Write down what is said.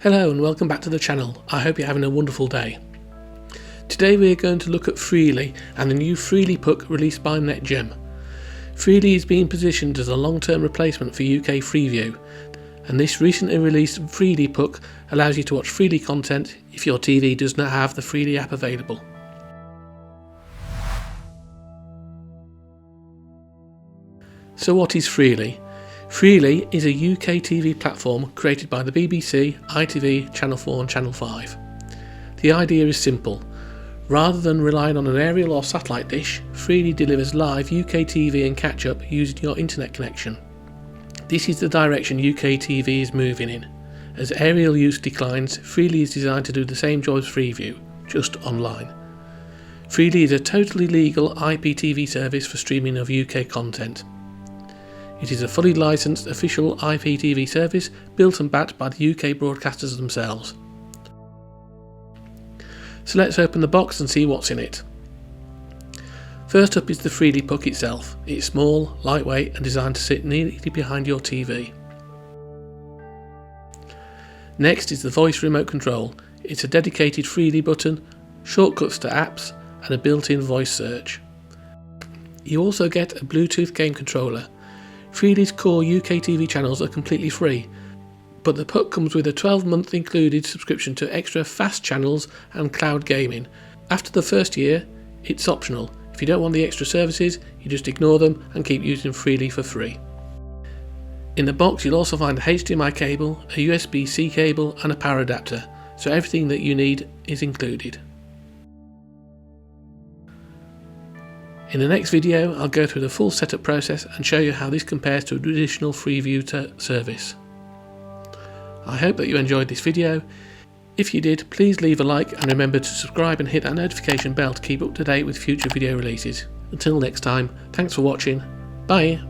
Hello and welcome back to the channel. I hope you're having a wonderful day. Today we are going to look at Freely and the new Freely puck released by Netgem. Freely is being positioned as a long-term replacement for UK Freeview, and this recently released Freely puck allows you to watch Freely content if your TV does not have the Freely app available. So what is Freely? Freely is a UK TV platform created by the BBC, ITV, Channel 4 and Channel 5. The idea is simple. Rather than relying on an aerial or satellite dish, Freely delivers live UK TV and catch-up using your internet connection. This is the direction UK TV is moving in. As aerial use declines, Freely is designed to do the same job as Freeview, just online. Freely is a totally legal IPTV service for streaming of UK content. It is a fully licensed official IPTV service built and backed by the UK broadcasters themselves. So let's open the box and see what's in it. First up is the Freely puck itself. It's small, lightweight and designed to sit neatly behind your TV. Next is the voice remote control. It's a dedicated Freely button, shortcuts to apps and a built-in voice search. You also get a Bluetooth game controller. Freely's core UK TV channels are completely free, but the puck comes with a 12-month included subscription to extra fast channels and cloud gaming. After the first year, it's optional. If you don't want the extra services, you just ignore them and keep using Freely for free. In the box you'll also find a HDMI cable, a USB-C cable and a power adapter, so everything that you need is included. In the next video, I'll go through the full setup process and show you how this compares to a traditional Freeview service. I hope that you enjoyed this video. If you did, please leave a like and remember to subscribe and hit that notification bell to keep up to date with future video releases. Until next time, thanks for watching. Bye!